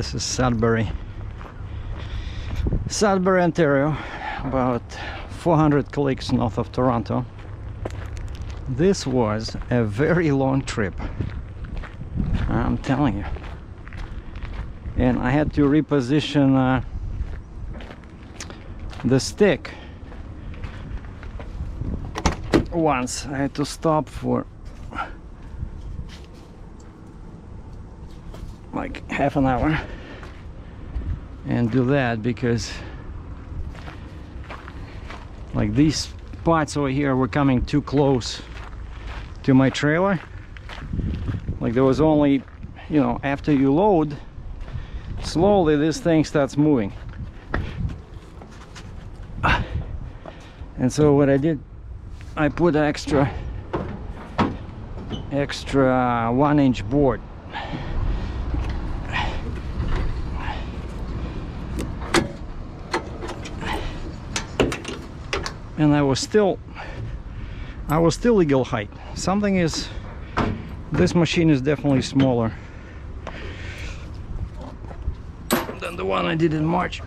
This is Sudbury, Ontario, about 400 clicks north of Toronto. This was a very long trip, I'm telling you. And I had to reposition the stick once. I had to stop for like half an hour and do that, because like these spots over here were coming too close to my trailer. Like there was only, you know, after you load, slowly this thing starts moving. And so what I did, I put extra 1-inch board. And I was still legal height. Something is, this machine is definitely smaller than the one I did in March.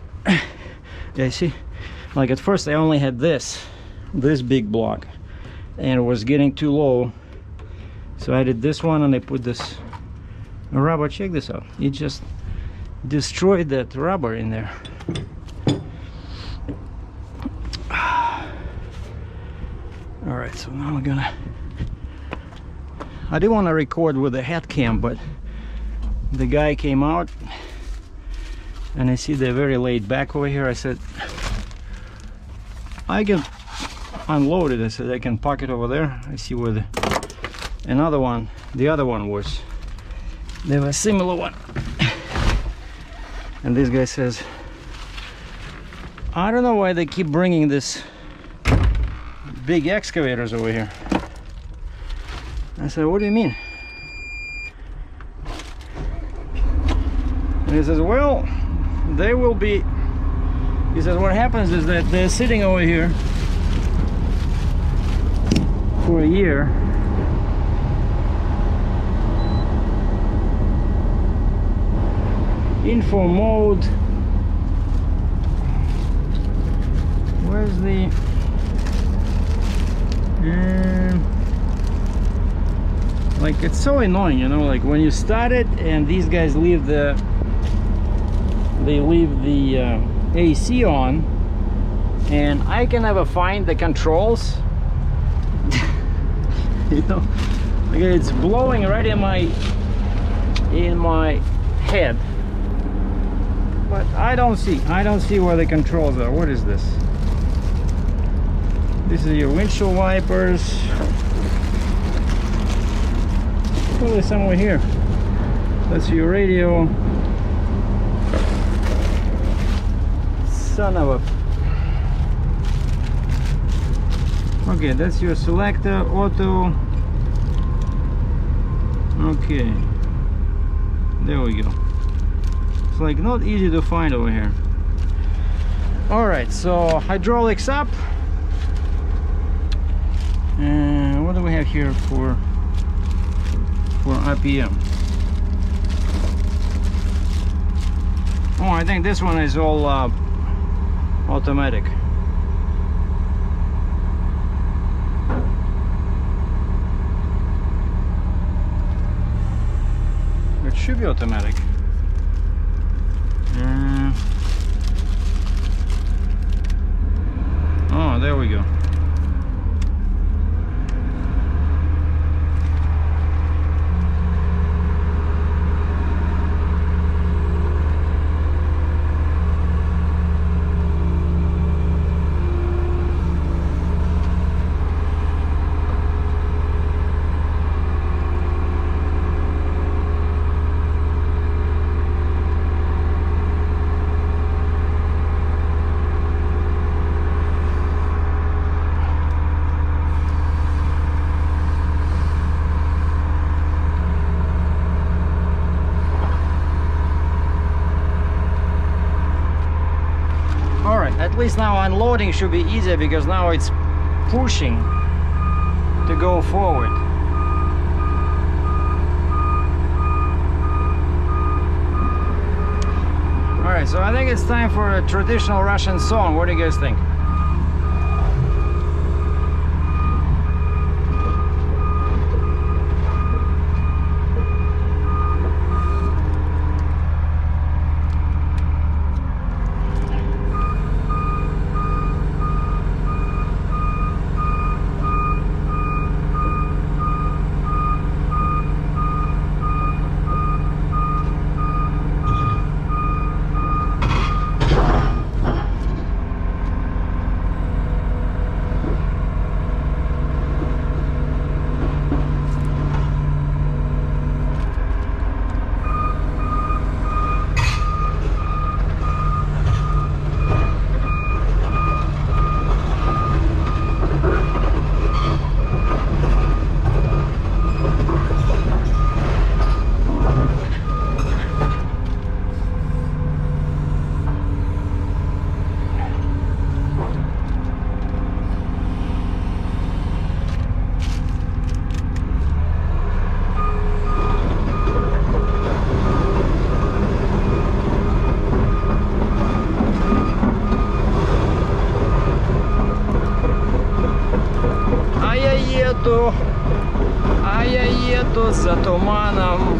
Yeah, see, like at first I only had this big block and it was getting too low, so I did this one and I put this rubber. Check this out, it just destroyed that rubber in there. All right, so now we're gonna, I didn't want to record with a head cam, but the guy came out and I see they're very laid back over here. I said I can unload it. I said I can park it over there. I see where the other one was. They have a similar one. And this guy says, I don't know why they keep bringing this big excavators over here. I said, what do you mean? And he says, well, they will be, he says, what happens is that they're sitting over here for a year. Info mode. Where's the like, it's so annoying, you know, like when you start it and these guys leave the AC on, and I can never find the controls. You know, like it's blowing right in my head, but I don't see where the controls are. What is this? This is your windshield wipers. Probably somewhere here. That's your radio. Son of a... Okay, that's your selector, auto. Okay. There we go. It's like not easy to find over here. Alright, so hydraulics up. And what do we have here for RPM? Oh, I think this one is all automatic. It should be automatic. Oh, there we go. At least now unloading should be easier, because now it's pushing to go forward. Alright, so I think it's time for a traditional Russian song. What do you guys think? А я еду за туманом.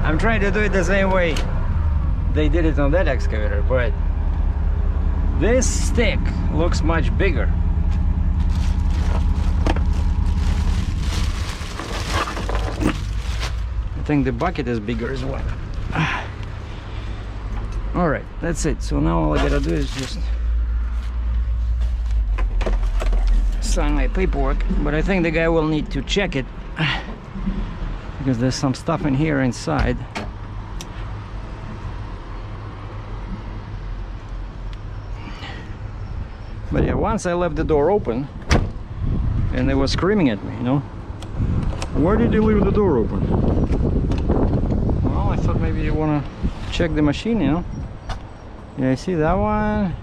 I'm trying to do it the same way they did it on that excavator, but this stick looks much bigger. I think the bucket is bigger as well. All right, that's it. So now all I gotta do is just sign my paperwork, but I think the guy will need to check it because there's some stuff in here inside. But yeah, once I left the door open and they were screaming at me, you know, why did you leave the door open? Well, I thought maybe you want to check the machine, you know. Yeah, you see that one?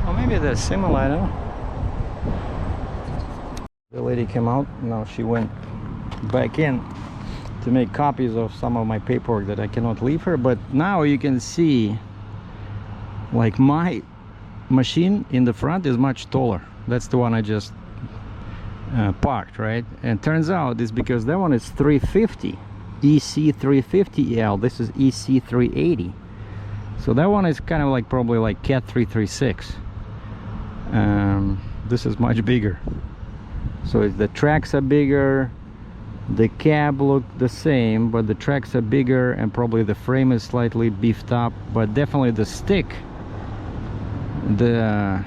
Or maybe they're similar, I don't know. The lady came out, now she went back in to make copies of some of my paperwork that I cannot leave her. But now you can see, like, my machine in the front is much taller. That's the one I just parked, right? And turns out it's because that one is 350 EC380EL. This is EC380. So that one is kind of like probably like Cat 336. This is much bigger. So the tracks are bigger, the cab look the same, but the tracks are bigger, and probably the frame is slightly beefed up, but definitely the stick, the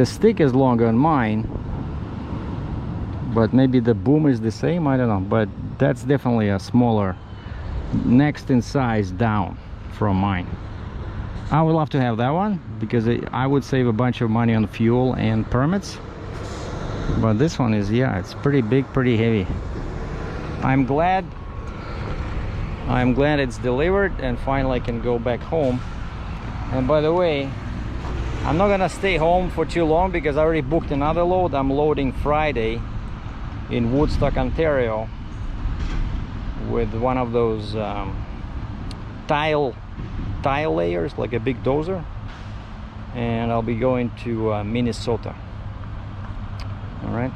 stick is longer on mine, but maybe the boom is the same, I don't know. But that's definitely a smaller, next in size down from mine. I would love to have that one because I would save a bunch of money on fuel and permits. But this one is, yeah, it's pretty big, pretty heavy. I'm glad it's delivered and finally I can go back home. And by the way, I'm not gonna stay home for too long because I already booked another load. I'm loading Friday in Woodstock, Ontario, with one of those tile layers, like a big dozer, and I'll be going to Minnesota. All right.